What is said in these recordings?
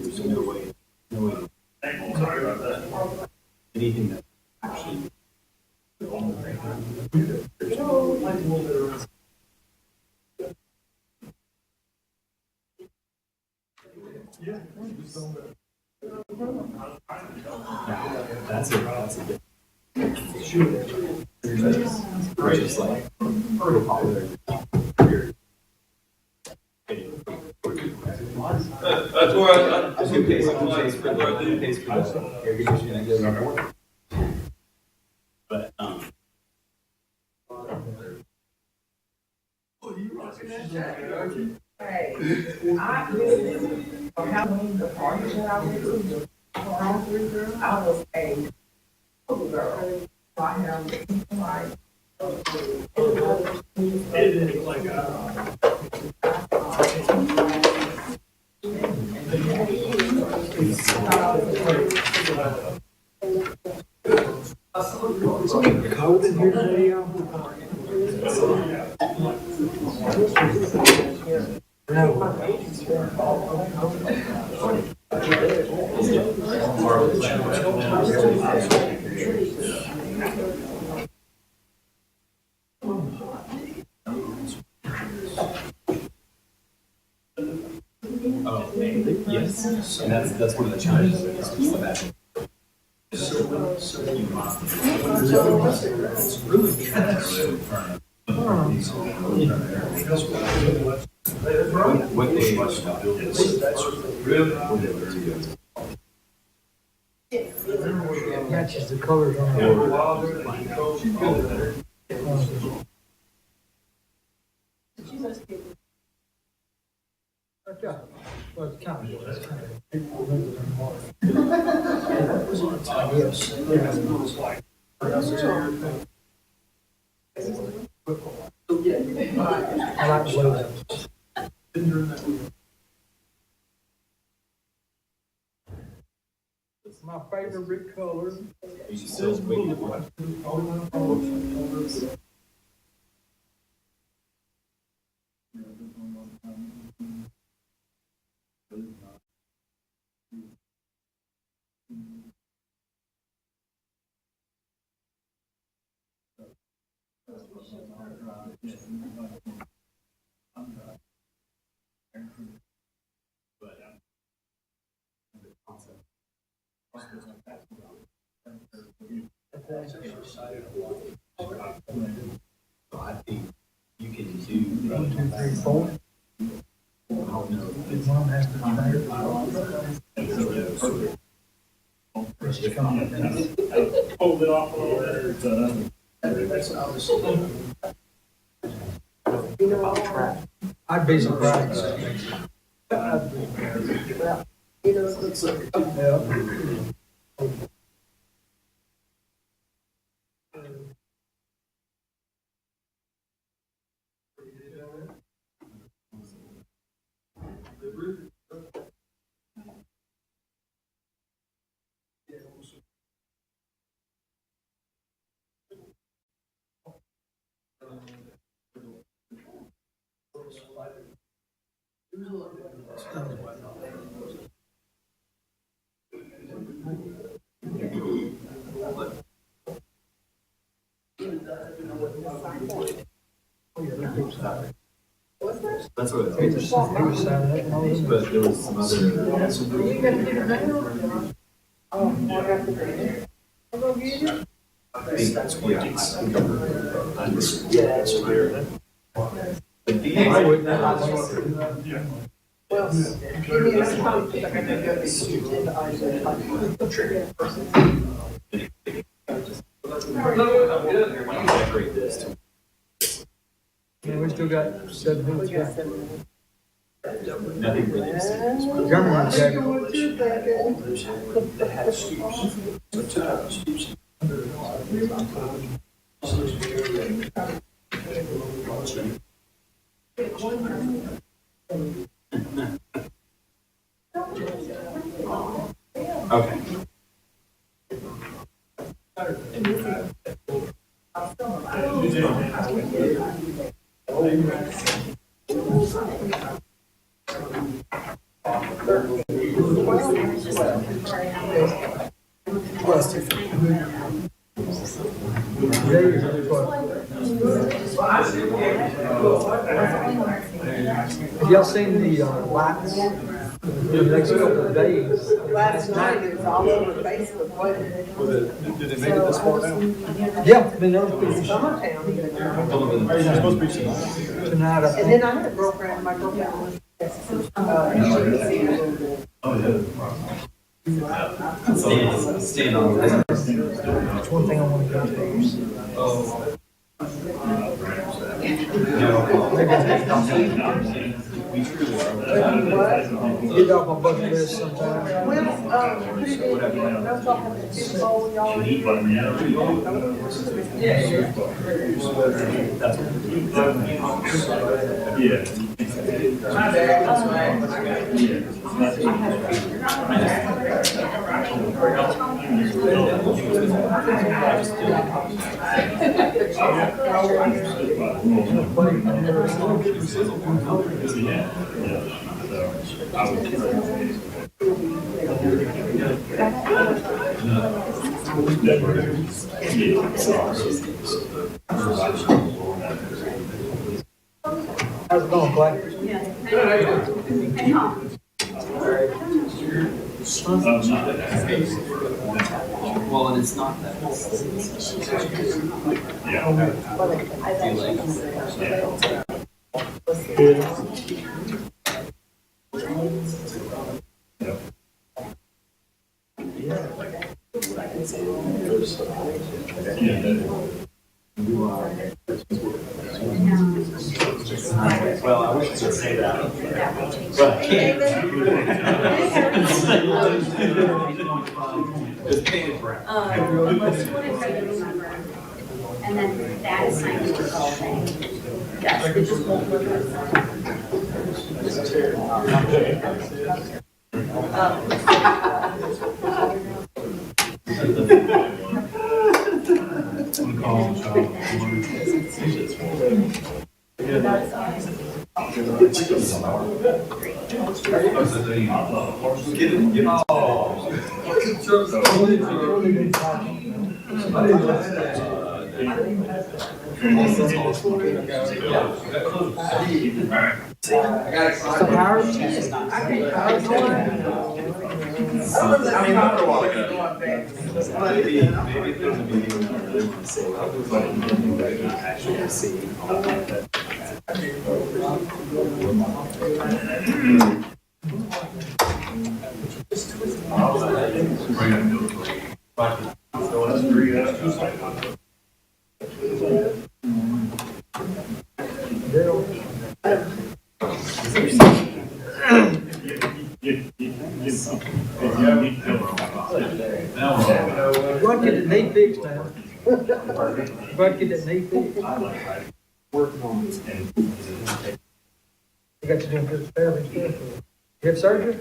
There's no way, no way. Anything that actually. That's it. That's it. Right, just like real popular. That's where I Who pays for the air conditioning that goes on board? But Hey, I really, or how many the parties that I went to, I was a girl. So I have like. It is like Cold in here today, y'all? oh, yes, and that's one of the challenges of this piece of that. What they Matches the colors on the yeah. Well, it's kind of, people live in I like the way that. It's my favorite color. You still waiting for I think you can do. 1, 2, 3, 4. I don't know. One has to be hold it off a little bit. I'd be surprised. That's what it is. But there was some other. Oh, I got the green. unit? I wouldn't. Well, give me enough time because I gotta go to the agenda item, like, trigger person. Yeah, we still got 7 We minutes got left. 7 minutes. Nothing really. Government check. What you're thinking. Okay. Today is what? Have y'all seen the lights in the next couple of days? Last night, it was all over Facebook, wasn't it? Did they make it this far down? Yeah, I mean, there was It's summertown. It's supposed to be tonight. tonight, I And think. then I had a girlfriend, my girlfriend was, Stand on that. That's one thing I want to go to. We truly are. Get off my bucket list sometime. well, put it in, that's all have to do, oh, y'all. How's it going, Clay? Well, and it's not that. Well, I wish I could say that, but I can't. It's painted brown. Let's put it right in number. And then that is signed with the whole thing. Yes, it just won't look like Get off. So Howard? I mean, not a while ago. Maybe there's a meeting where they want to say, but not actually see. Run, get the knee fixed now. Run, get that knee fixed. Working on it. You got to do good therapy. You have surgery?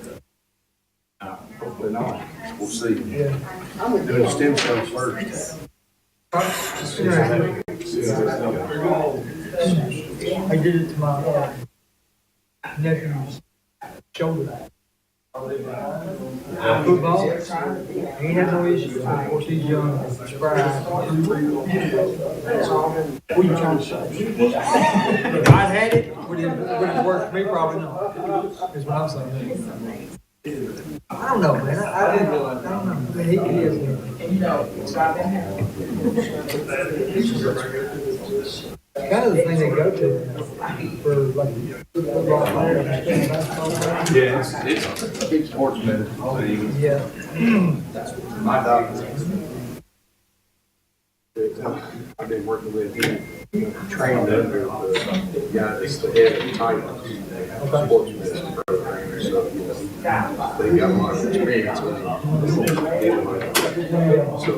Hopefully not. We'll see. Yeah. I'm with Doing you. stem cells first. I did it to my nephew's shoulder. Football, he had no issues. Of course, he's young, spry. What you trying to say? If I'd had it, would it work for me? Probably not. Is what I'm saying. I don't know, man, I don't know, I mean, he is. And you know, so I've been having. Kind of the thing they go to for like football players and basketball players. Yeah, it's a big sports medicine thing. Yeah. My doctor, that I've been working with, he trained under the guy that's the head of Titan sports medicine program. So, you know, they got a lot of experience with it. So,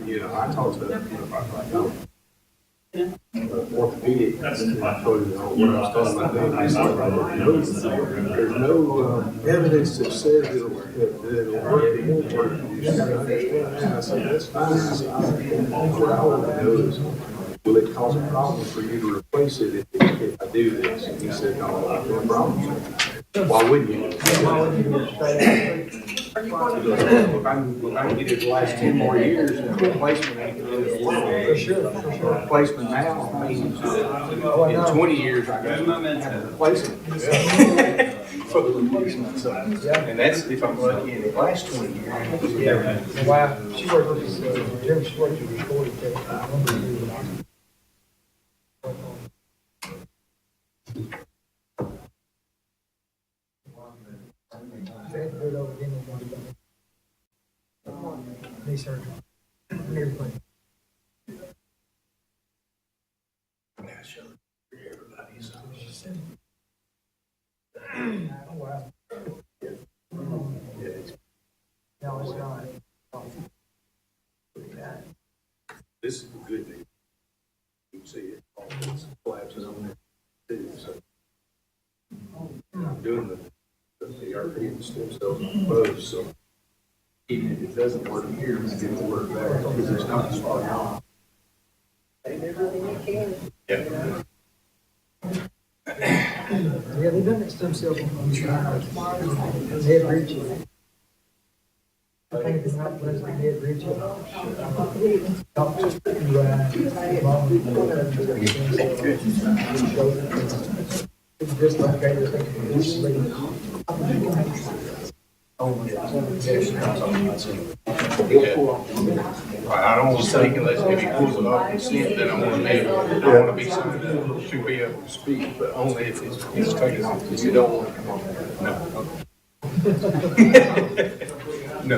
you know, I talked to orthopedic, I told you what I was talking about. There's no evidence that says it'll work, it won't work. You just gotta understand that. I said, that's fine. I said, what I want to know is, will it cause a problem for you to replace it if I do this? And he said, no, I have no problem. Why wouldn't you? If I can get it the last 10 more years, and the replacement ain't gonna do it. For sure. Replacement now means in 20 years, I got to replace it. For the replacement, so. And that's if I'm lucky and it lasts 20 years. Yeah. My wife, she worked with, Jim, she worked with the 40 tech. They had to do it over again. Knee surgery. And everything. Oh, wow. No, it's not. This is the good news. You can see it, all this collapses on there too, so. I'm doing the ERP and stem cells on both, so. Even if it doesn't work here, it's going to work there, because it's not spot on. Yeah. Yeah, they've done that stem cell on the head bridge. I think it's not pleasant, head bridge. Doctors, it's just like I think it's sleep. I don't want to speak unless if he pulls it off and sleep, then I want to be signed up to be able to speak, but only if it's taken off, because you don't want to come on. No. No.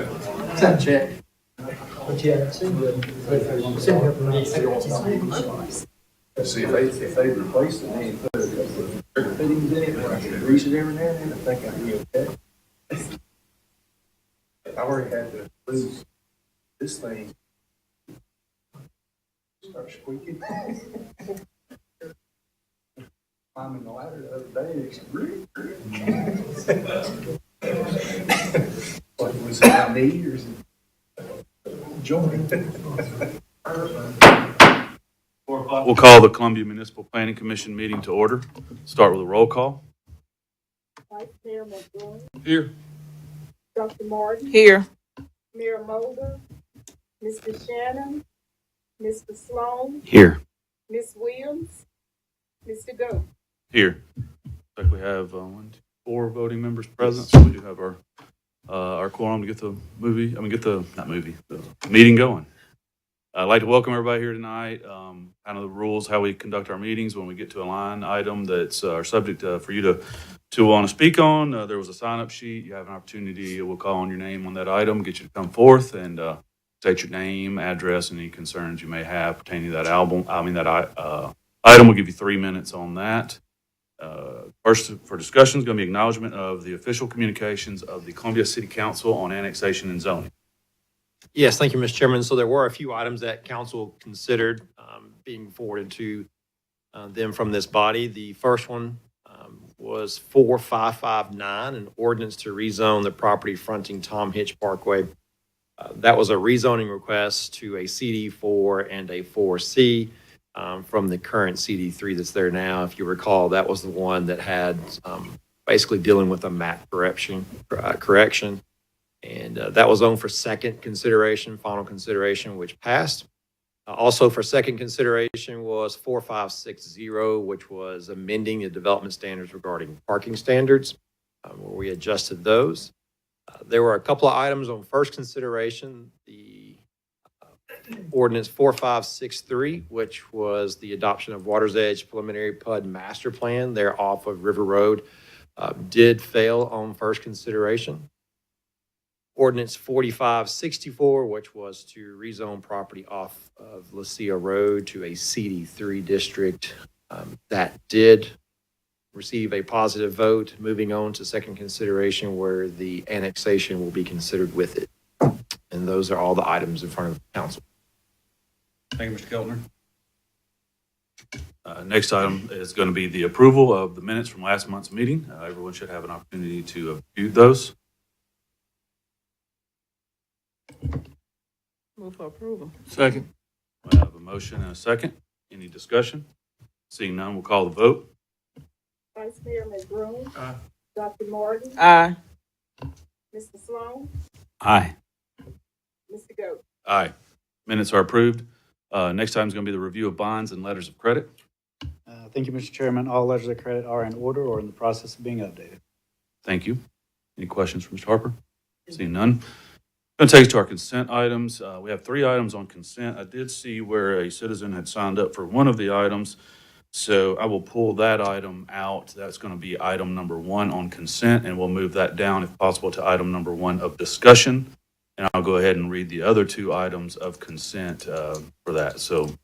Time check. But yeah, it seemed to, See, if they replace the name, put a couple of fittings in it, or I should grease it every now and then, I think I'd be okay. I already had to lose this thing. Start squeaking. Climbing the ladder the other day, it's like, was it my knee or is it joint? We'll call the Columbia Municipal Planning Commission meeting to order. Start with a roll call. Vice Mayor McGowan, Here. Dr. Martin, Here. Mayor Mulder, Mr. Shannon, Mr. Sloan, Here. Ms. Williams, Mr. Go. Here. Looks like we have 4 voting members present, so we do have our quorum to get the meeting going. I'd like to welcome everybody here tonight. Kind of the rules, how we conduct our meetings when we get to a line item that's our subject for you to want to speak on. There was a sign-up sheet. You have an opportunity. We'll call on your name on that item, get you to come forth and state your name, address, and any concerns you may have pertaining to that item. We'll give you 3 minutes on that. First, for discussion, is going to be acknowledgement of the official communications of the Columbia City Council on annexation and zoning. Yes, thank you, Mr. Chairman. So there were a few items that council considered being forwarded to them from this body. The first one was 4559, an ordinance to rezone the property fronting Tom Hitch Parkway. That was a rezoning request to a CD4 and a 4C from the current CD3 that's there now. If you recall, that was the one that had basically dealing with a map correction. And that was on for second consideration, final consideration, which passed. Also for second consideration was 4560, which was amending the development standards regarding parking standards. where we adjusted those. There were a couple of items on first consideration. The ordinance 4563, which was the adoption of Water's Edge Preliminary PUD Master Plan there off of River Road, did fail on first consideration. Ordinance 4564, which was to rezone property off of Lucia Road to a CD3 district, that did receive a positive vote. Moving on to second consideration, where the annexation will be considered with it. And those are all the items in front of council. Thank you, Mr. Keltner. Next item is going to be the approval of the minutes from last month's meeting. Everyone should have an opportunity to view those. Move for approval. Second. We have a motion and a second. Any discussion? Seeing none, we'll call the vote. Vice Mayor McBroom. Aye. Dr. Martin. Aye. Mr. Sloan. Aye. Mr. Goode. Aye. Minutes are approved. Next item is going to be the review of bonds and letters of credit. Thank you, Mr. Chairman. All letters of credit are in order or in the process of being updated. Thank you. Any questions from Mr. Harper? Seeing none. Going to take us to our consent items. We have 3 items on consent. I did see where a citizen had signed up for one of the items, so I will pull that item out. That's going to be item number 1 on consent, and we'll move that down, if possible, to item number 1 of discussion. And I'll go ahead and read the other 2 items of consent for that. So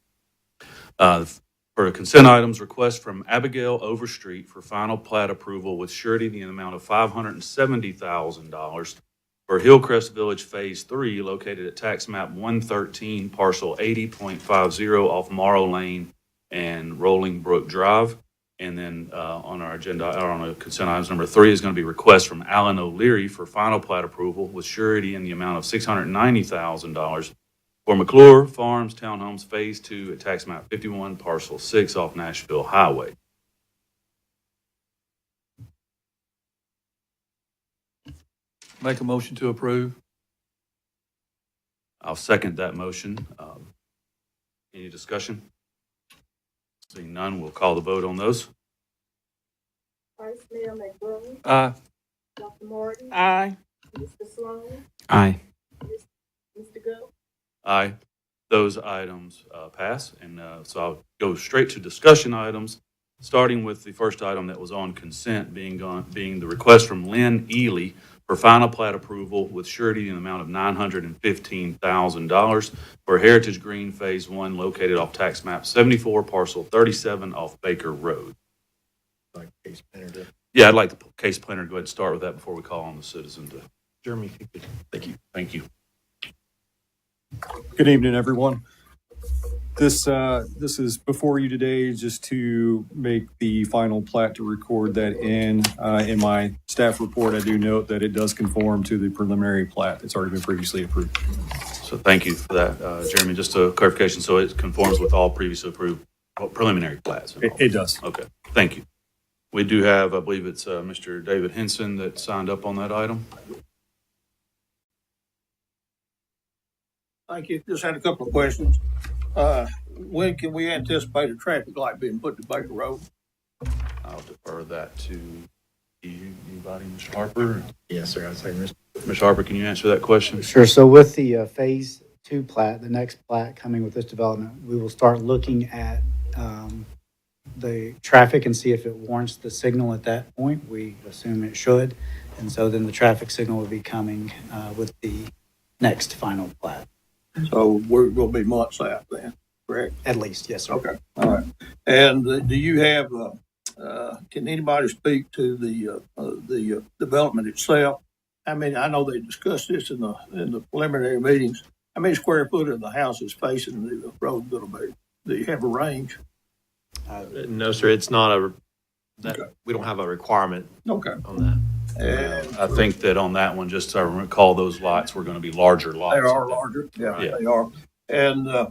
for consent items, request from Abigail Overstreet for final plat approval with surety in the amount of $570,000 for Hillcrest Village Phase 3, located at tax map 113, parcel 80.50 off Morrow Lane and Rolling Brook Drive. And then on our agenda, or on the consent items, number 3 is going to be request from Alan O'Leary for final plat approval with surety in the amount of $690,000 for McClure Farms Townhomes Phase 2 at tax map 51, parcel 6 off Nashville Highway. Make a motion to approve. I'll second that motion. Any discussion? Seeing none, we'll call the vote on those. Vice Mayor McBroom. Aye. Dr. Martin. Aye. Mr. Sloan. Aye. Mr. Goode. Aye. Those items pass, and so I'll go straight to discussion items, starting with the first item that was on consent, being the request from Lynn Ely for final plat approval with surety in the amount of $915,000 for Heritage Green Phase 1, located off tax map 74, parcel 37 off Baker Road. Yeah, I'd like the case planner to go ahead and start with that before we call on the citizen to. Jeremy, if you could. Thank you. Thank you. Good evening, everyone. This is before you today just to make the final plat, to record that in my staff report. I do note that it does conform to the preliminary plat that's already been previously approved. So thank you for that, Jeremy. Just a clarification, so it conforms with all previously approved preliminary plats? It does. Okay, thank you. We do have, I believe it's Mr. David Henson that signed up on that item. Thank you. Just had a couple of questions. When can we anticipate a traffic light being put to Baker Road? I'll defer that to anybody, Mr. Harper. Yes, sir. I'd say Mr. Harper, can you answer that question? Sure. So with the Phase 2 plat, the next plat coming with this development, we will start looking at the traffic and see if it warrants the signal at that point. We assume it should. And so then the traffic signal will be coming with the next final plat. So we're going to be months out then, correct? At least, yes, sir. Okay, all right. And do you have, can anybody speak to the development itself? I mean, I know they discussed this in the preliminary meetings. How many square foot of the house is facing the road going to be? Do you have a range? No, sir. It's not Okay. we don't have a requirement Okay. on that. And I think that on that one, just to recall, those lots were going to be larger lots. they are larger. Yeah, Yeah. they are. And I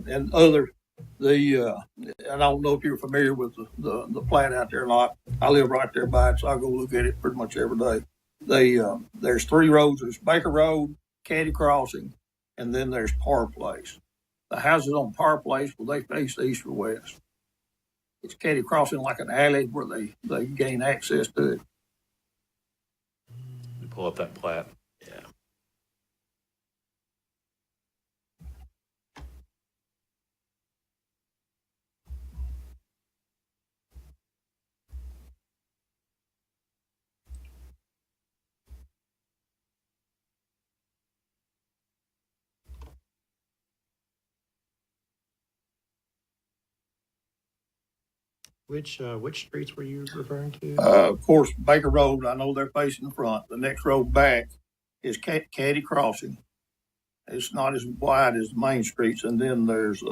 don't know if you're familiar with the plant out there or not. I live right there by it, so I go look at it pretty much every day. There's 3 roads. There's Baker Road, Caddy Crossing, and then there's Parr Place. The houses on Parr Place, will they face east or west? It's Caddy Crossing like an alley where they gain access to it. pull up that plat. Yeah. Which streets were you referring to? Of course, Baker Road, I know they're facing the front. The next road back is Caddy Crossing. It's not as wide as the main streets, and then there's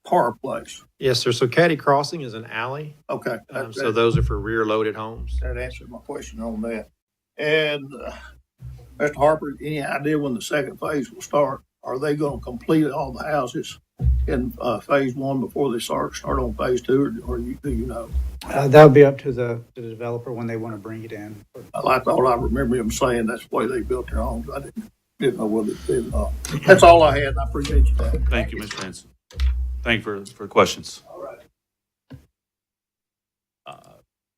Park Place. Yes, sir. So Caddy Crossing is an alley. Okay. So those are for rear-loaded homes. That answered my question on that. And Mr. Harper, any idea when the second phase will start? Are they going to complete all the houses in phase one before they start on phase two, or do you know? That'll be up to the developer when they want to bring it in. I thought I remember him saying that's the way they built their homes. I didn't know whether it did or not. That's all I had. I appreciate you. Thank you, Mr. Hanson. Thank you for questions. All right.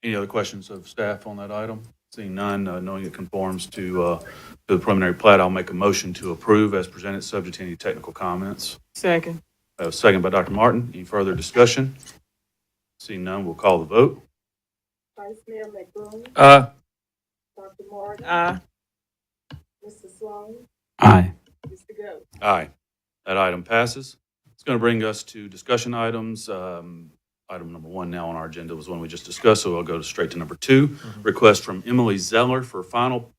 Any other questions of staff on that item? Seeing none, knowing it conforms to the preliminary plat, I'll make a motion to approve as presented, subject to any technical comments. Second. Second by Dr. Martin. Any further discussion? Seeing none, we'll call the vote. Vice Mayor McBroom, Aye. Dr. Martin, Mr. Sloan, Aye. Mr. Go. Aye. That item passes. It's going to bring us to discussion items. Item number one now on our agenda was one we just discussed, so I'll go straight to number two. Request from Emily Zeller for final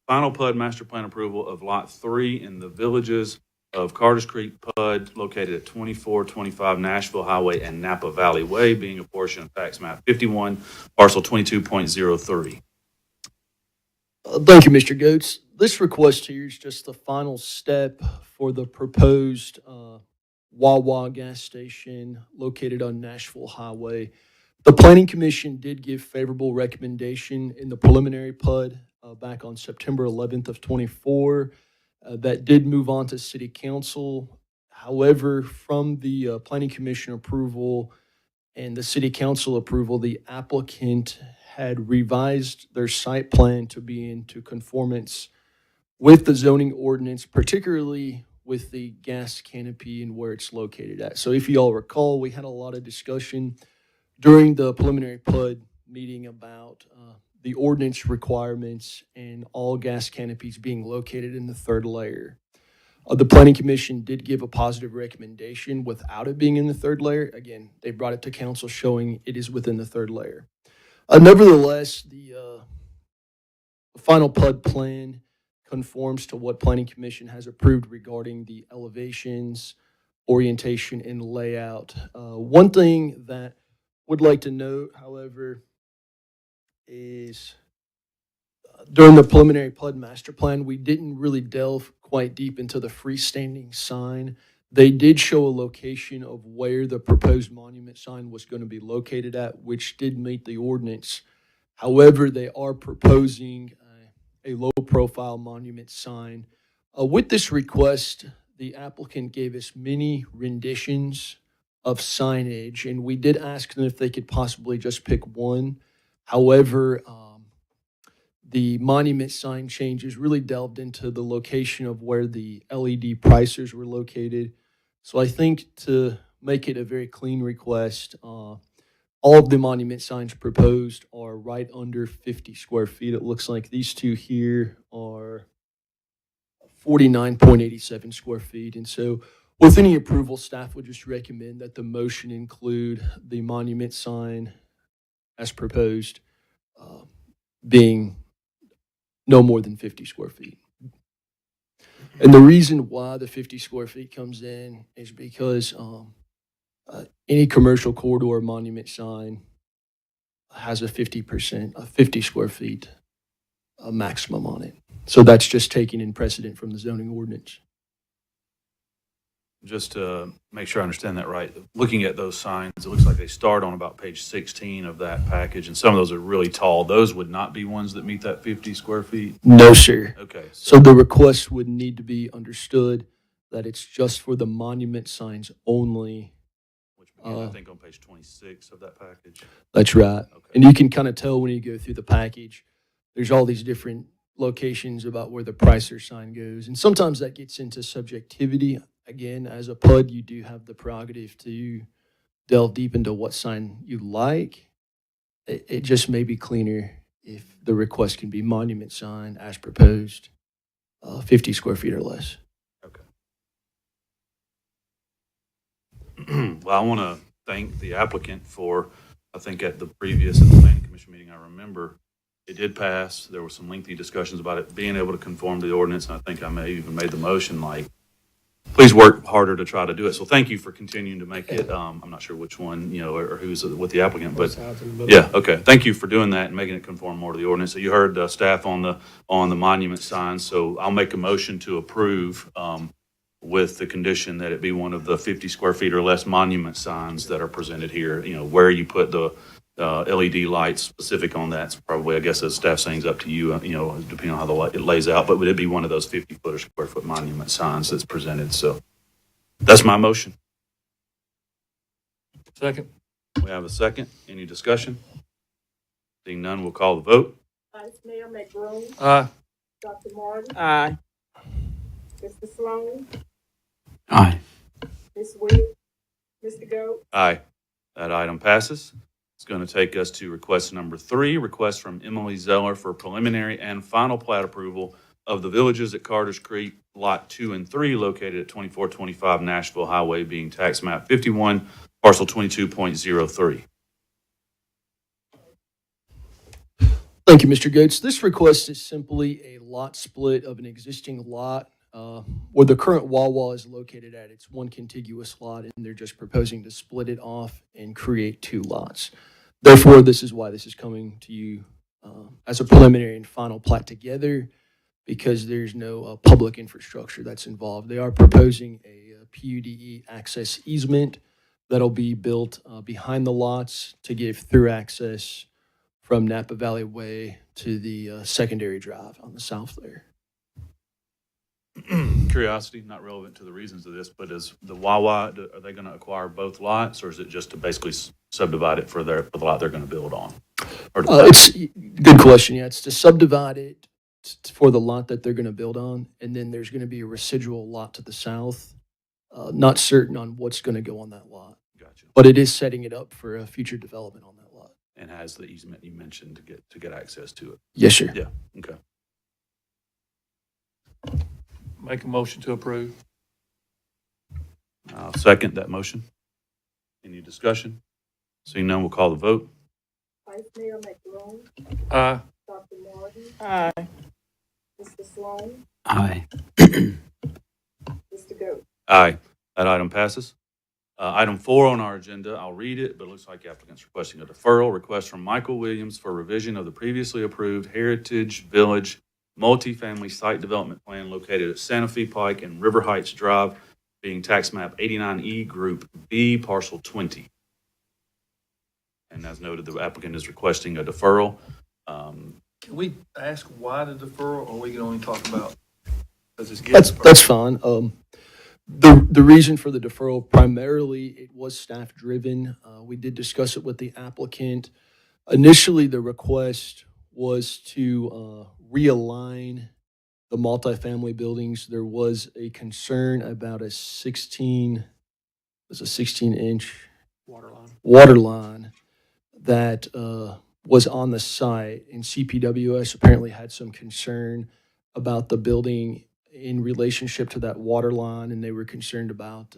PUD master plan approval of Lot 3 in the villages of Carter's Creek PUD located at 2425 Nashville Highway and Napa Valley Way, being a portion of tax map 51, parcel 22.03. Thank you, Mr. Goetz. This request here is just the final step for the proposed Wawa gas station located on Nashville Highway. The Planning Commission did give favorable recommendation in the preliminary PUD back on September 11th of 24. That did move on to City Council. However, from the Planning Commission approval and the City Council approval, the applicant had revised their site plan to be into conformance with the zoning ordinance, particularly with the gas canopy and where it's located at. So if you all recall, we had a lot of discussion during the preliminary PUD meeting about the ordinance requirements and all gas canopies being located in the third layer. The Planning Commission did give a positive recommendation without it being in the third layer. Again, they brought it to council showing it is within the third layer. Nevertheless, the final PUD plan conforms to what Planning Commission has approved regarding the elevations, orientation, and layout. One thing that would like to note, however, is during the preliminary PUD master plan, we didn't really delve quite deep into the freestanding sign. They did show a location of where the proposed monument sign was going to be located at, which did meet the ordinance. However, they are proposing a low-profile monument sign. With this request, the applicant gave us many renditions of signage, and we did ask them if they could possibly just pick one. However, the monument sign changes really delved into the location of where the LED pricers were located. So I think to make it a very clean request, all of the monument signs proposed are right under 50 square feet. It looks like these two here are 49.87 square feet. And so with any approval, staff would just recommend that the motion include the monument sign as proposed being no more than 50 square feet. And the reason why the 50 square feet comes in is because any commercial corridor monument sign has a 50 square feet maximum on it. So that's just taking in precedent from the zoning ordinance. Just to make sure I understand that right, looking at those signs, it looks like they start on about page 16 of that package, and some of those are really tall. Those would not be ones that meet that 50 square feet? No, sir. Okay. So the request would need to be understood that it's just for the monument signs only. Which begins, I think, on page 26 of that package. That's right. Okay. And you can kind of tell when you go through the package, there's all these different locations about where the Pricer sign goes. And sometimes that gets into subjectivity. Again, as a PUD, you do have the prerogative to delve deep into what sign you like. It just may be cleaner if the request can be monument sign as proposed, 50 square feet or less. Okay. Well, I want to thank the applicant for, I think at the previous planning commission meeting, I remember it did pass. There were some lengthy discussions about it being able to conform to the ordinance. And I think I may even made the motion like, please work harder to try to do it. So thank you for continuing to make it. I'm not sure which one, or who's with the applicant, but yeah, okay. Thank you for doing that and making it conform more to the ordinance. So you heard staff on the monument signs. So I'll make a motion to approve with the condition that it be one of the 50 square feet or less monument signs that are presented here. Where you put the LED lights specific on that's probably, I guess, as staff saying, is up to you, depending on how the light it lays out. But would it be one of those 50 foot or square foot monument signs that's presented? So that's my motion. Second. We have a second. Any discussion? Seeing none, we'll call the vote. Vice Mayor McBroom, Aye. Dr. Martin, Aye. Mr. Sloan, Aye. Ms. Williams, Mr. Goat, Aye. That item passes. It's going to take us to request number 3, request from Emily Zeller for preliminary and final plat approval of the villages at Carter's Creek, Lot 2 and 3, located at 2425 Nashville Highway, being tax map 51, parcel 22.03. Thank you, Mr. Gates. This request is simply a lot split of an existing lot where the current Wawa is located at. It's one contiguous lot, and they're just proposing to split it off and create 2 lots. Therefore, this is why this is coming to you as a preliminary and final plat together, because there's no public infrastructure that's involved. They are proposing a PUDE access easement that'll be built behind the lots to give through access from Napa Valley Way to the secondary drive on the south there. Curiosity, not relevant to the reasons of this, but is the Wawa, are they going to acquire both lots, or is it just to basically subdivide it for the lot they're going to build on? It's good question. Yeah, it's to subdivide it for the lot that they're going to build on, and then there's going to be a residual lot to the south. Not certain on what's going to go on that lot. Gotcha. But it is setting it up for a future development on that lot. And has the easement you mentioned to get access to it. Yes, sir. Yeah. Okay. Make a motion to approve. I'll second that motion. Any discussion? Seeing none, we'll call the vote. Vice Mayor McBroom, Aye. Dr. Martin, Aye. Mr. Sloan, Aye. Mr. Goat. Aye. That item passes. Item 4 on our agenda, I'll read it, but it looks like the applicant's requesting a deferral. Request from Michael Williams for revision of the previously approved Heritage Village multifamily site development plan located at Santa Fe Pike and River Heights Drive, being tax map 89E Group B, parcel 20. And as noted, the applicant is requesting a deferral. Can we ask why the deferral, or we can only talk about? That's fine. The reason for the deferral, primarily, it was staff driven. We did discuss it with the applicant. Initially, the request was to realign the multifamily buildings. There was a concern about a 16-inch water line that was on the site, and CPWS apparently had some concern about the building in relationship to that water line, and they were concerned about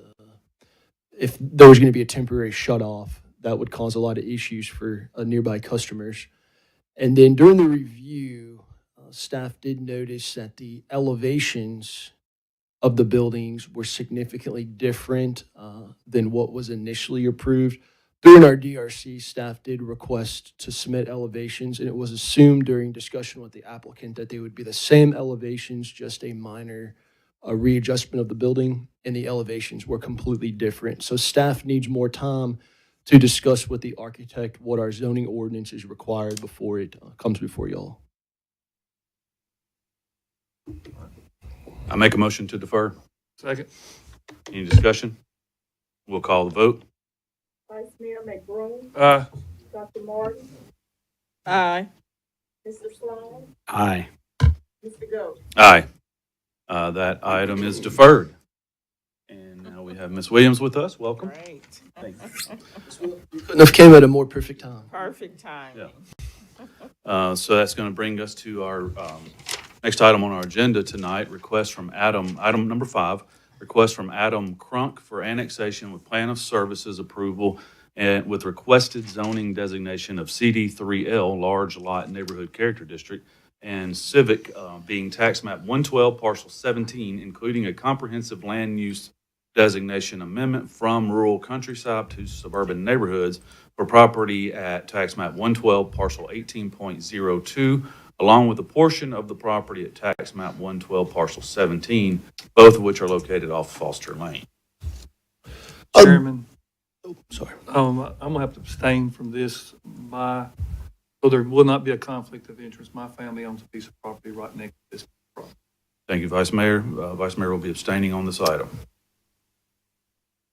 if there was going to be a temporary shutoff, that would cause a lot of issues for nearby customers. And then during the review, staff did notice that the elevations of the buildings were significantly different than what was initially approved. During our DRC, staff did request to submit elevations, and it was assumed during discussion with the applicant that they would be the same elevations, just a minor readjustment of the building, and the elevations were completely different. So staff needs more time to discuss with the architect what our zoning ordinance is required before it comes before y'all. I make a motion to defer. Second. Any discussion? We'll call the vote. Vice Mayor McBroom, Aye. Dr. Martin, Aye. Mr. Sloan, Aye. Mr. Goat, Aye. That item is deferred. And now we have Ms. Williams with us. Welcome. great, Thank you. Couldn't have came at a more perfect time. perfect timing. So that's going to bring us to our next item on our agenda tonight, request from item number 5, request from Adam Crunk for annexation with plan of services approval and with requested zoning designation of CD3L, large lot neighborhood character district, and civic being tax map 112, parcel 17, including a comprehensive land use designation amendment from rural countryside to suburban neighborhoods for property at tax map 112, parcel 18.02, along with a portion of the property at tax map 112, parcel 17, both of which are located off Foster Lane. Chairman, Sorry. I'm gonna have to abstain from this. So there will not be a conflict of interest. My family owns a piece of property right next to this property. Thank you, Vice Mayor. Vice Mayor will be abstaining on this item.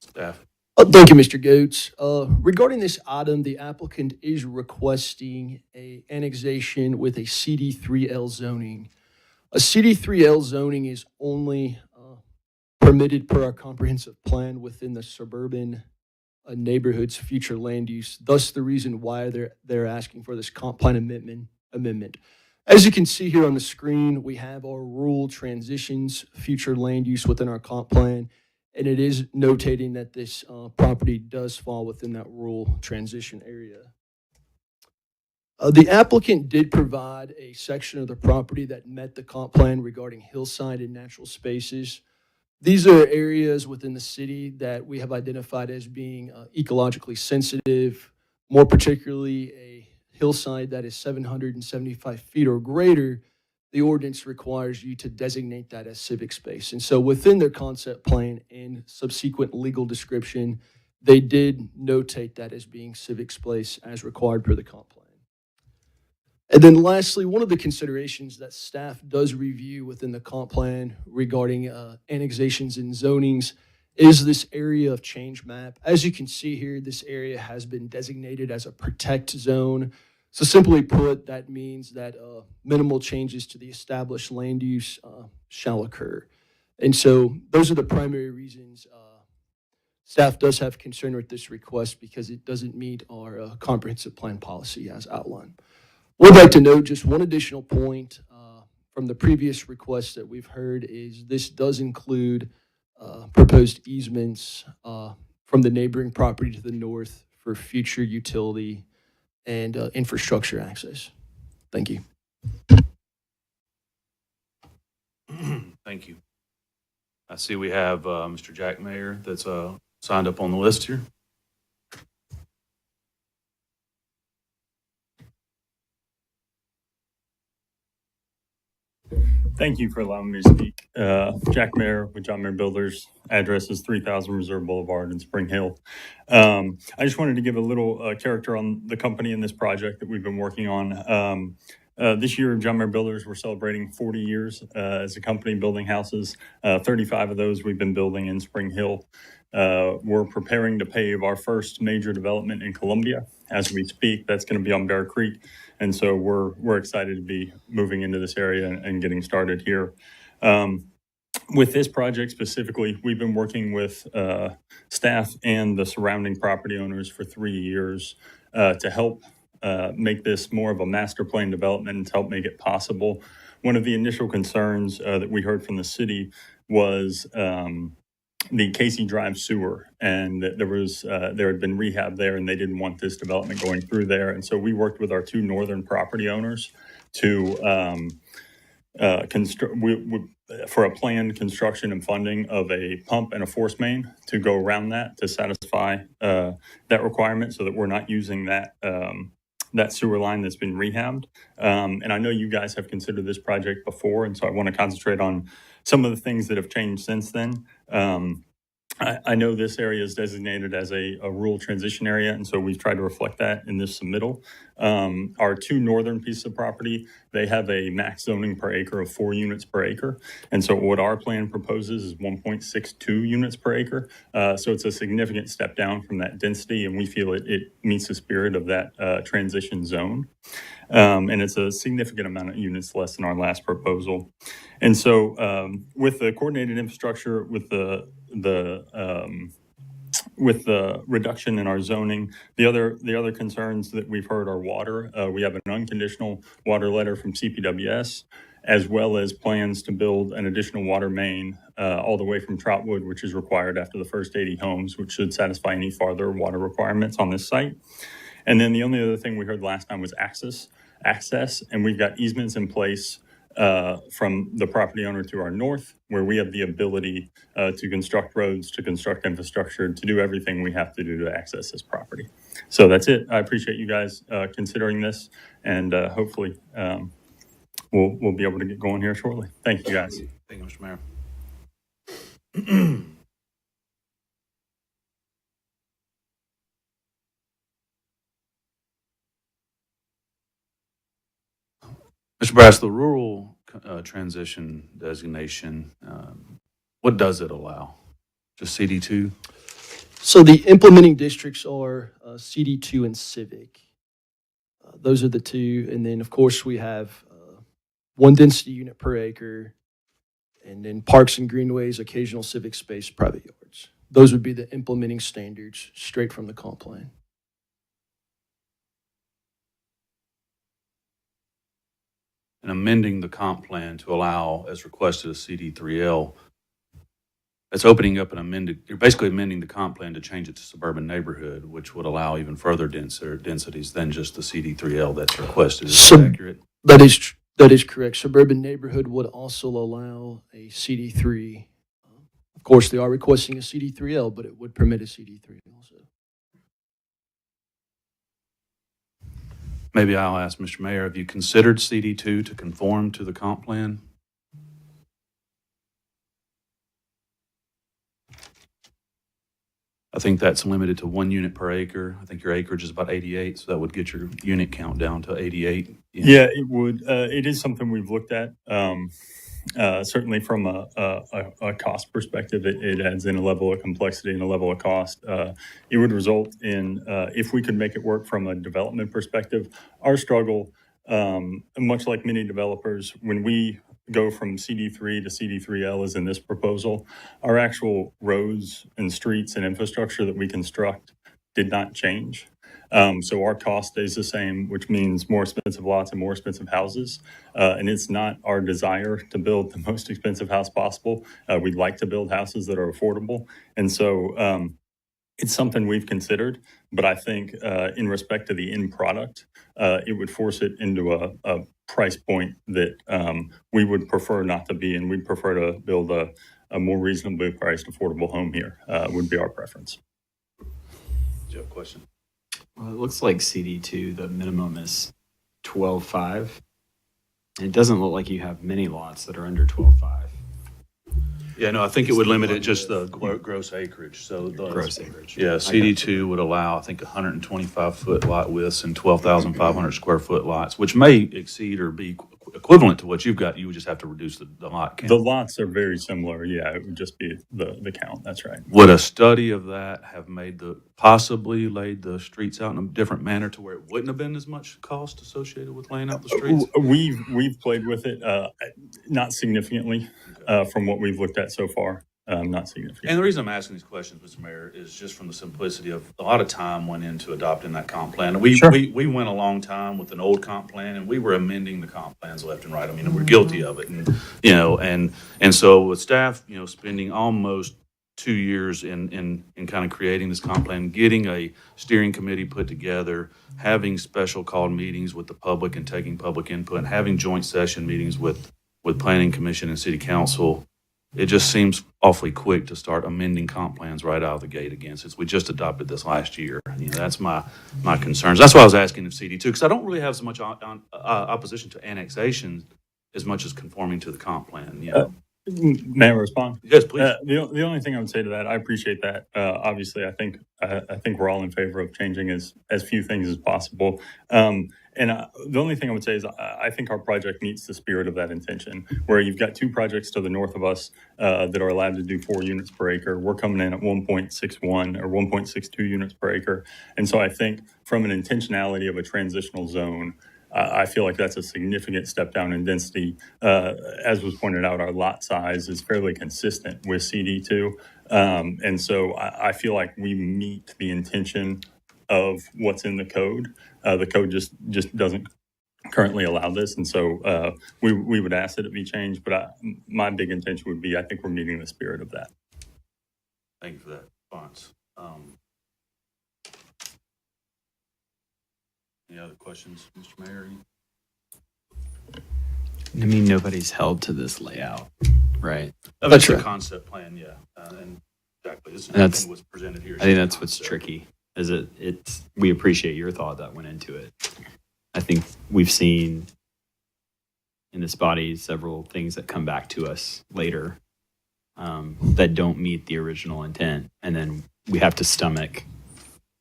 Staff. Thank you, Mr. Goetz. Regarding this item, the applicant is requesting a annexation with a CD3L zoning. A CD3L zoning is only permitted per our comprehensive plan within the suburban neighborhood's future land use. Thus, the reason why they're asking for this comp plan amendment. As you can see here on the screen, we have our rural transitions future land use within our comp plan. And it is notating that this property does fall within that rural transition area. The applicant did provide a section of the property that met the comp plan regarding hillside and natural spaces. These are areas within the city that we have identified as being ecologically sensitive, more particularly a hillside that is 775 feet or greater. The ordinance requires you to designate that as civic space. And so within their concept plan and subsequent legal description, they did notate that as being civic space as required per the comp plan. And then lastly, one of the considerations that staff does review within the comp plan regarding annexations and zonings is this area of change map. As you can see here, this area has been designated as a protect zone. So simply put, that means that minimal changes to the established land use shall occur. And so those are the primary reasons staff does have concern with this request because it doesn't meet our comprehensive plan policy as outlined. Would like to note just one additional point from the previous requests that we've heard is this does include proposed easements from the neighboring property to the north for future utility and infrastructure access. Thank you. Thank you. I see we have Mr. Jack Mayer that's signed up on the list here. Thank you for allowing me to speak. Jack Mayer with John Mayer Builders. Address is 3000 Reserve Boulevard in Spring Hill. I just wanted to give a little character on the company in this project that we've been working on. This year, John Mayer Builders, we're celebrating 40 years as a company building houses. 35 of those we've been building in Spring Hill. We're preparing to pave our first major development in Columbia as we speak. That's going to be on Bear Creek. And so we're excited to be moving into this area and getting started here. With this project specifically, we've been working with staff and the surrounding property owners for 3 years to help make this more of a master plan development and to help make it possible. One of the initial concerns that we heard from the city was the Casey Drive sewer, and there had been rehab there, and they didn't want this development going through there. And so we worked with our 2 northern property owners to for a planned construction and funding of a pump and a force main to go around that to satisfy that requirement, so that we're not using that that sewer line that's been rehabbed. And I know you guys have considered this project before, and so I want to concentrate on some of the things that have changed since then. I know this area is designated as a rural transition area, and so we've tried to reflect that in this submittal. Our two northern pieces of property, they have a max zoning per acre of 4 units per acre. And so what our plan proposes is 1.62 units per acre. So it's a significant step down from that density, and we feel it meets the spirit of that transition zone. And it's a significant amount of units less than our last proposal. And so with the coordinated infrastructure, with the reduction in our zoning, the other concerns that we've heard are water. We have an unconditional water letter from CPWS, as well as plans to build an additional water main all the way from Trotwood, which is required after the first 80 homes, which should satisfy any farther water requirements on this site. And then the only other thing we heard last time was access, and we've got easements in place from the property owner to our north, where we have the ability to construct roads, to construct infrastructure, to do everything we have to do to access this property. So that's it. I appreciate you guys considering this, and hopefully we'll be able to get going here shortly. Thank you, guys. Thank you, Mr. Mayor. Mr. Brass, the rural transition designation, what does it allow? Just CD2? So the implementing districts are CD2 and Civic. Those are the two. And then, of course, we have 1 density unit per acre, and then parks and greenways, occasional civic space, private yards. Those would be the implementing standards straight from the comp plan. And amending the comp plan to allow, as requested, a CD3L, that's opening up you're basically amending the comp plan to change it to suburban neighborhood, which would allow even further densities than just the CD3L that's requested. Is that accurate? That is correct. Suburban neighborhood would also allow a CD3. Of course, they are requesting a CD3L, but it would permit a CD3 also. Maybe I'll ask Mr. Mayor, have you considered CD2 to conform to the comp plan? I think that's limited to 1 unit per acre. I think your acreage is about 88, so that would get your unit count down to 88. Yeah, it would. It is something we've looked at. Certainly from a cost perspective, it adds in a level of complexity and a level of cost. It would result in, if we could make it work from a development perspective, our struggle, much like many developers, when we go from CD3 to CD3L is in this proposal, our actual roads and streets and infrastructure that we construct did not change. So our cost stays the same, which means more expensive lots and more expensive houses. And it's not our desire to build the most expensive house possible. We'd like to build houses that are affordable. And so it's something we've considered, but I think in respect to the end product, it would force it into a price point that we would prefer not to be in. We'd prefer to build a more reasonably priced, affordable home here, would be our preference. Do you have a question? Well, it looks like CD2, the minimum is 12.5. And it doesn't look like you have many lots that are under 12.5. Yeah, no, I think it would limit it just the gross acreage. So the Gross acreage. Yeah, CD2 would allow, I think, 125-foot lot widths and 12,500 square foot lots, which may exceed or be equivalent to what you've got. You would just have to reduce the lot count. The lots are very similar. Yeah, it would just be the count. That's right. Would a study of that have possibly laid the streets out in a different manner to where it wouldn't have been as much cost associated with laying out the streets? We've played with it, not significantly, from what we've looked at so far. Not significant. And the reason I'm asking these questions, Mr. Mayor, is just from the simplicity of a lot of time went into adopting that comp plan. We went a long time with an old comp plan, and we were amending the comp plans left and right. I mean, we're guilty of it, and so with staff, spending almost 2 years in kind of creating this comp plan, getting a steering committee put together, having special called meetings with the public and taking public input, and having joint session meetings with Planning Commission and City Council. It just seems awfully quick to start amending comp plans right out of the gate again, since we just adopted this last year. That's my concerns. That's why I was asking if CD2, because I don't really have so much opposition to annexation as much as conforming to the comp plan. May I respond? Yes, please. The only thing I would say to that, I appreciate that. Obviously, I think we're all in favor of changing as few things as possible. The only thing I would say is I think our project meets the spirit of that intention, where you've got two projects to the north of us that are allowed to do 4 units per acre. We're coming in at 1.61 or 1.62 units per acre. And so I think from an intentionality of a transitional zone, I feel like that's a significant step down in density. As was pointed out, our lot size is fairly consistent with CD2. And so I feel like we meet the intention of what's in the code. The code just doesn't currently allow this. And so we would ask that it be changed. But my big intention would be, I think we're meeting the spirit of that. Thank you for that response. Any other questions, Mr. Mayor? I mean, nobody's held to this layout, right? That's a concept plan, yeah. And exactly, this is what's presented here. I think that's what's tricky. Is it's we appreciate your thought that went into it. I think we've seen in this body several things that come back to us later that don't meet the original intent, and then we have to stomach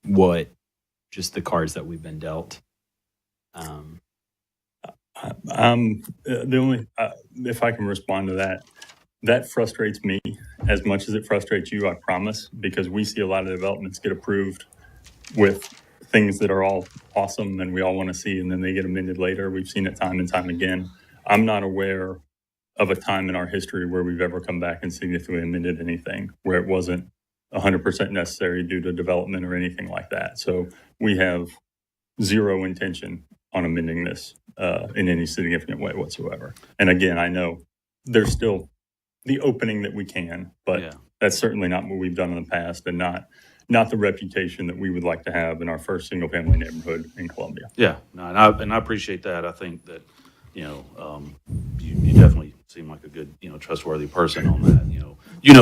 what just the cards that we've been dealt. The only if I can respond to that frustrates me as much as it frustrates you, I promise, because we see a lot of developments get approved with things that are all awesome and we all want to see, and then they get amended later. We've seen it time and time again. I'm not aware of a time in our history where we've ever come back and significantly amended anything where it wasn't 100% necessary due to development or anything like that. So we have zero intention on amending this in any significant way whatsoever. And again, I know there's still the opening that we can, but that's certainly not what we've done in the past, and not the reputation that we would like to have in our first single family neighborhood in Columbia. Yeah, no, and I appreciate that. I think that, you definitely seem like a good, trustworthy person on that,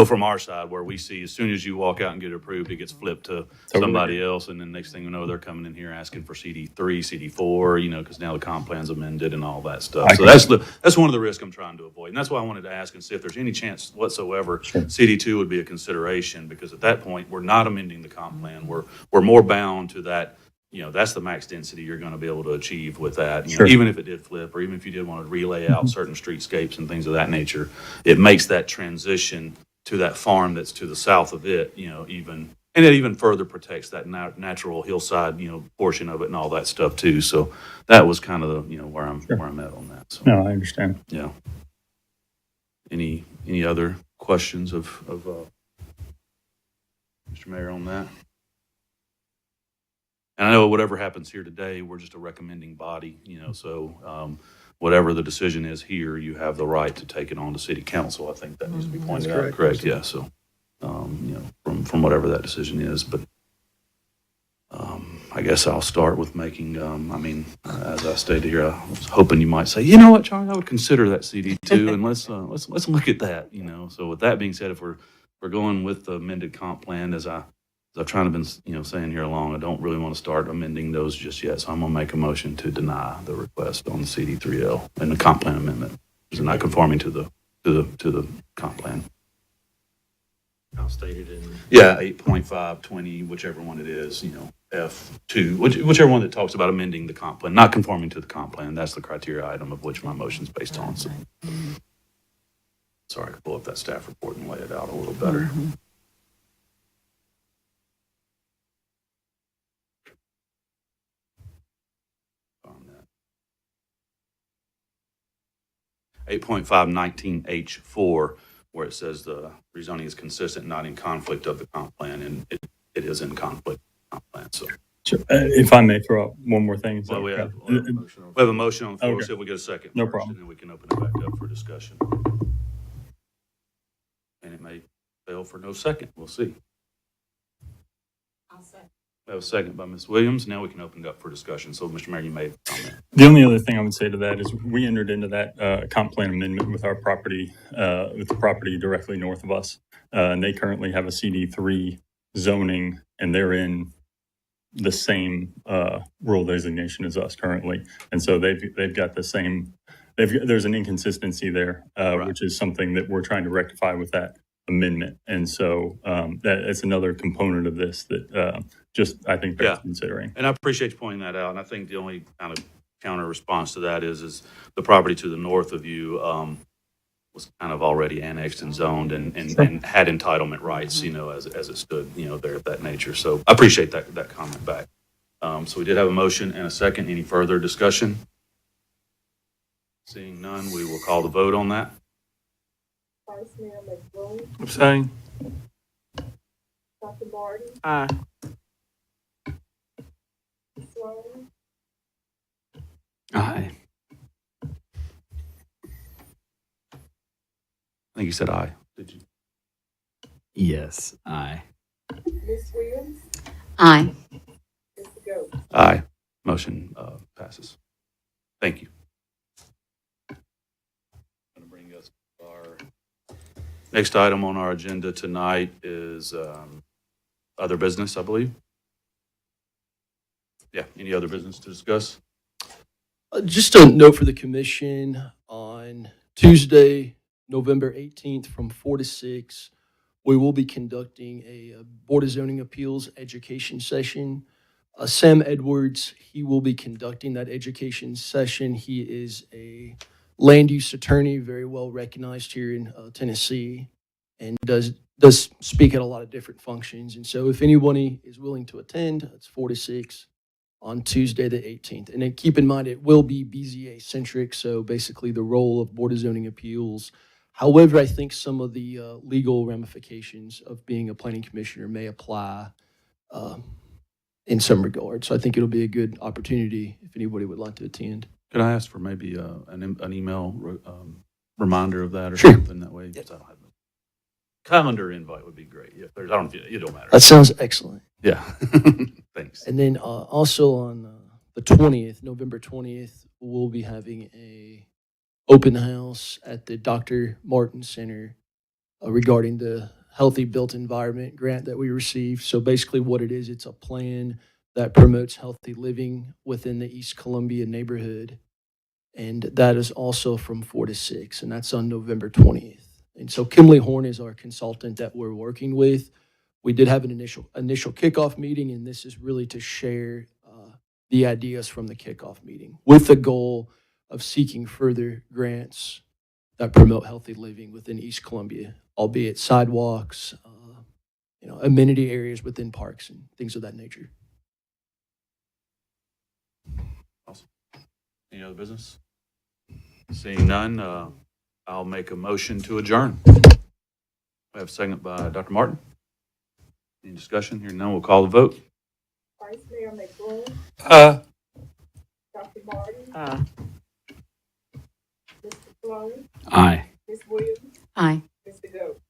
from our side where we see as soon as you walk out and get it approved, it gets flipped to somebody else. And then next thing you know, they're coming in here asking for CD3, CD4, because now the comp plan's amended and all that stuff. So that's one of the risks I'm trying to avoid. And that's why I wanted to ask and see if there's any chance whatsoever CD2 would be a consideration, because at that point, we're not amending the comp plan. We're more bound to that. That's the max density you're going to be able to achieve with that. Even if it did flip, or even if you did want to relay out certain streetscapes and things of that nature, it makes that transition to that farm that's to the south of it, and it even further protects that natural hillside, portion of it and all that stuff too. So that was kind of the, where I'm at on that. So, no, I understand. Yeah. Any other questions of Mr. Mayor on that? And I know whatever happens here today, we're just a recommending body, so whatever the decision is here, you have the right to take it on to city council. I think that needs to be pointed out. Correct. Yeah. So, from whatever that decision is, but I guess I'll start with making, as I stated here, I was hoping you might say, you know what, Charlie, I would consider that CD2 and let's look at that, So with that being said, if we're going with the amended comp plan, as I've tried to been, saying here along, I don't really want to start amending those just yet. So I'm going to make a motion to deny the request on the CD3L and the comp plan amendment. Is not conforming to the comp plan. I'll state it in. Yeah, 8.520, whichever one it is, F2, whichever one that talks about amending the comp plan, not conforming to the comp plan. That's the criteria item of which my motion's based on. So, sorry, I could pull up that staff report and lay it out a little better. 8.519H4, where it says the rezoning is consistent, not in conflict of the comp plan, and it is in conflict of the comp plan. So, sure. If I may throw out one more thing. Well, we have a motion on the floor. See if we get a second. No first, problem. And then we can open it back up for discussion. And it may fail for no second. We'll see. I'll say. We have a second by Ms. Williams. Now we can open it up for discussion. So, Mr. Mayor, you made a comment. The only other thing I would say to that is we entered into that comp plan amendment with our property, with the property directly north of us. And they currently have a CD3 zoning, and they're in the same rural designation as us currently. And so they've got the same there's an inconsistency there, which is something that we're trying to rectify with that amendment. And so that's another component of this that just I think bears Yeah. considering. And I appreciate you pointing that out. And I think the only kind of counter response to that is the property to the north of you was kind of already annexed and zoned and had entitlement rights, as it stood, there of that nature. So I appreciate that comment back. So we did have a motion and a second. Any further discussion? Seeing none, we will call the vote on that. Vice Mayor McBroom, Abstain. Dr. Martin, Aye. Sloan, Aye. I think you said aye. Did you? Yes, aye. Ms. Williams, Aye. Mr. Goetz. Aye. Motion passes. Thank you. Going to bring us our next item on our agenda tonight is other business, I believe. Yeah, any other business to discuss? Just a note for the commission on Tuesday, November 18th from 4 to 6, we will be conducting a Board of Zoning Appeals education session. Sam Edwards, he will be conducting that education session. He is a land use attorney, very well recognized here in Tennessee, and does speak at a lot of different functions. And so if anybody is willing to attend, it's 4 to 6 on Tuesday, the 18th. And then keep in mind, it will be BZA centric, so basically the role of Board of Zoning Appeals. However, I think some of the legal ramifications of being a planning commissioner may apply in some regard. So I think it'll be a good opportunity if anybody would like to attend. Could I ask for maybe an email reminder of that or Sure. something that way? Because I don't have a calendar invite would be great. If there's, I don't know if it don't matter. That sounds excellent. Yeah. Thanks. And then also on the 20th, November 20th, we'll be having a open house at the Dr. Martin Center regarding the Healthy Built Environment grant that we received. So basically what it is, it's a plan that promotes healthy living within the East Columbia neighborhood. And that is also from 4 to 6, and that's on November 20th. And so Kimley Horn is our consultant that we're working with. We did have an initial kickoff meeting, and this is really to share the ideas from the kickoff meeting with the goal of seeking further grants that promote healthy living within East Columbia, albeit sidewalks, amenity areas within parks and things of that nature. Awesome. Any other business? Seeing none, I'll make a motion to adjourn. We have a second by Dr. Martin. Any discussion? Here none, we'll call the vote. Vice Mayor McBroom, Aye. Dr. Martin, Aye. Mr. Sloan, Aye. Ms. Williams, Aye. Mr. Goetz.